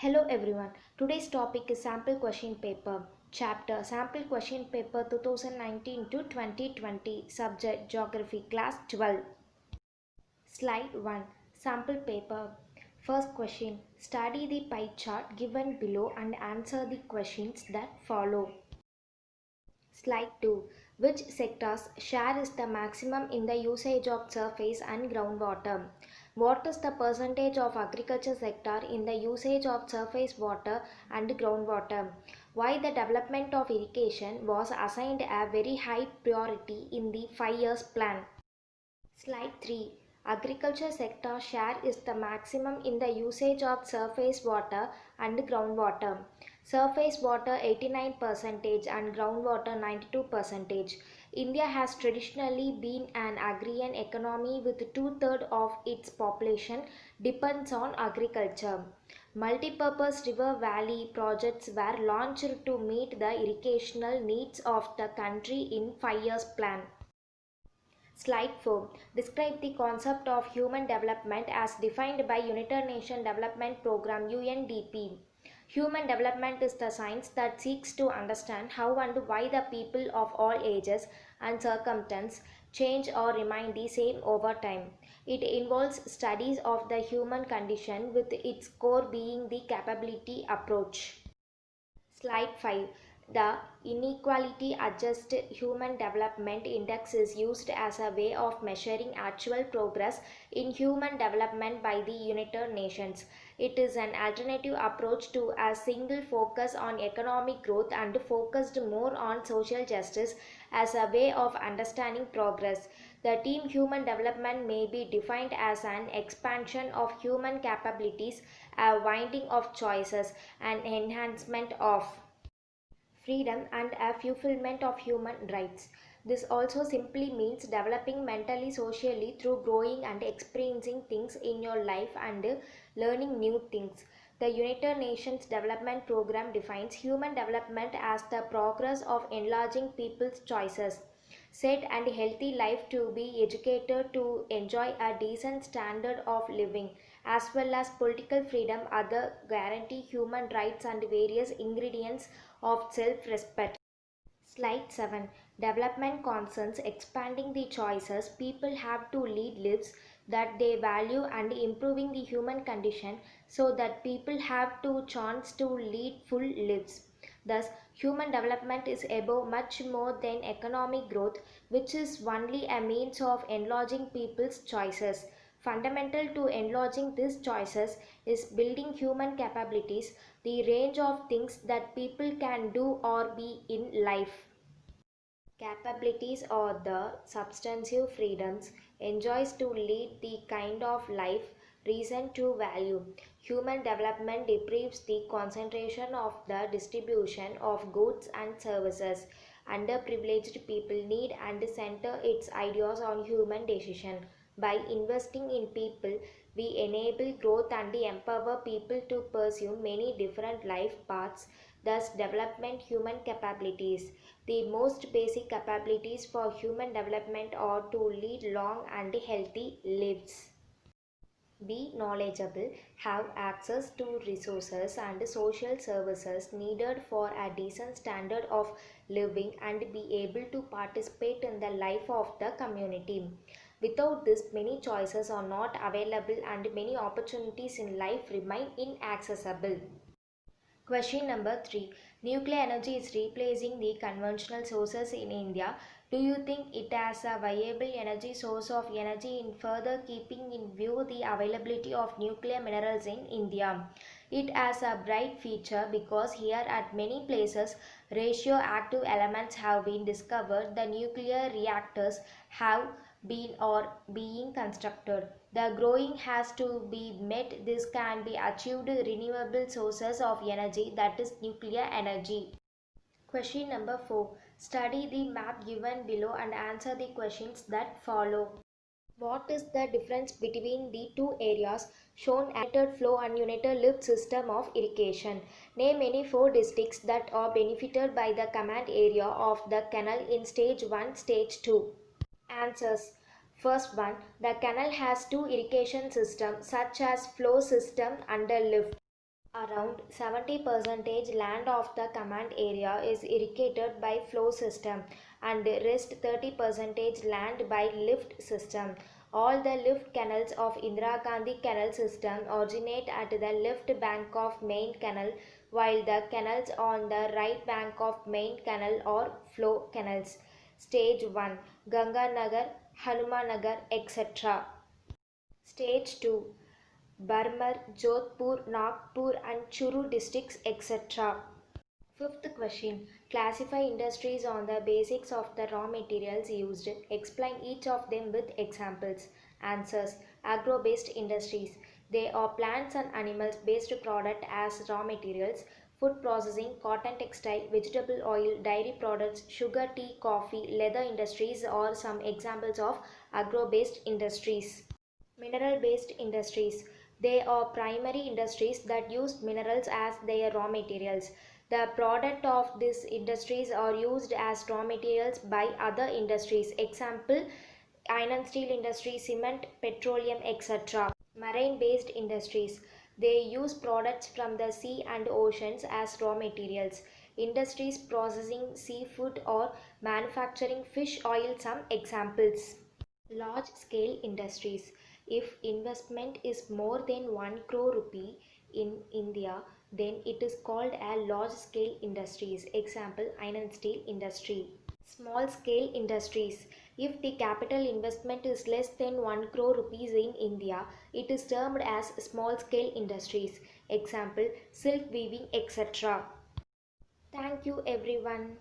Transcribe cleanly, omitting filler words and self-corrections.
Hello everyone. Today's topic is sample question paper. Chapter sample question paper 2019 to 2020. Subject geography class 12. Slide 1. Sample paper. First question. Study the pie chart given below and answer the questions that follow. Slide 2. Which sector's share is the maximum in the usage of surface and groundwater? What is the percentage of agriculture sector in the usage of surface water and groundwater? Why the development of irrigation was assigned a very high priority in the 5 years plan? Slide 3. Agriculture sector share is the maximum in the usage of surface water and groundwater. Surface water 89% and groundwater 92%. India has traditionally been an agrarian economy with two-thirds of its population depends on agriculture. Multipurpose river valley projects were launched to meet the irrigational needs of the country in 5 years plan. Slide 4. Describe the concept of human development as defined by United Nations Development Programme UNDP. Human development is the science that seeks to understand how and why the people of all ages and circumstances change or remain the same over time. It involves studies of the human condition with its core being the capability approach. Slide 5. The Inequality Adjusted Human Development Index is used as a way of measuring actual progress in human development by the United Nations. It is an alternative approach to a single focus on economic growth and focused more on social justice as a way of understanding progress. The term human development may be defined as an expansion of human capabilities, a winding of choices, an enhancement of freedom and a fulfillment of human rights. This also simply means developing mentally, socially through growing and experiencing things in your life and learning new things. The United Nations Development Programme defines human development as the progress of enlarging people's choices, said and healthy life to be educated to enjoy a decent standard of living, as well as political freedom, other guarantee human rights and various ingredients of self-respect. Slide 7. Development concerns expanding the choices people have to lead lives that they value and improving the human condition so that people have to chance to lead full lives. Thus, human development is above much more than economic growth, which is only a means of enlarging people's choices. Fundamental to enlarging these choices is building human capabilities, the range of things that people can do or be in life. Capabilities or the substantive freedoms enjoys to lead the kind of life reason to value. Human development deprives the concentration of the distribution of goods and services. Underprivileged people need and center its ideas on human decision. By investing in people, we enable growth and empower people to pursue many different life paths, thus development human capabilities. The most basic capabilities for human development are to lead long and healthy lives, be knowledgeable, have access to resources and social services needed for a decent standard of living, and be able to participate in the life of the community. Without this, many choices are not available and many opportunities in life remain inaccessible. Question number 3. Nuclear energy is replacing the conventional sources in India. Do you think it as a viable energy source of energy in further keeping in view the availability of nuclear minerals in India? It has a bright future because here at many places radioactive elements have been discovered. The nuclear reactors have been or being constructed. The growing has to be met. This can be achieved renewable sources of energy, that is nuclear energy. Question number 4. Study the map given below and answer the questions that follow. What is the difference between the two areas shown as united flow and united lift system of irrigation? Name any 4 districts that are benefited by the command area of the canal in stage 1, stage 2. Answers. First one, the canal has 2 irrigation systems such as flow system and a lift. Around 70% land of the command area is irrigated by flow system and rest 30% land by lift system. All the lift canals of Indira Gandhi Canal System originate at the left bank of main canal, while the canals on the right bank of main canal are flow canals. Stage 1, Ganganagar, Hanumanagar, etc. Stage 2, Barmar, Jodhpur, Nagpur and Churu districts, etc. Fifth question. Classify industries on the basics of the raw materials used. Explain each of them with examples. Answers. Agro-based industries. They are plants and animals based product as raw materials. Food processing, cotton textile, vegetable oil, dairy products, sugar, tea, coffee, leather industries are some examples of agro-based industries. Mineral-based industries. They are primary industries that use minerals as their raw materials. The product of these industries are used as raw materials by other industries. Example, iron and steel industry, cement, petroleum, etc. Marine-based industries. They use products from the sea and oceans as raw materials. Industries processing seafood or manufacturing fish oil, some examples. Large scale industries. If investment is more than 1 crore rupee in India, then it is called a large scale industries. Example, iron and steel industry. Small scale industries. If the capital investment is less than 1 crore rupees in India, it is termed as small scale industries. Example, silk weaving, etc. Thank you everyone.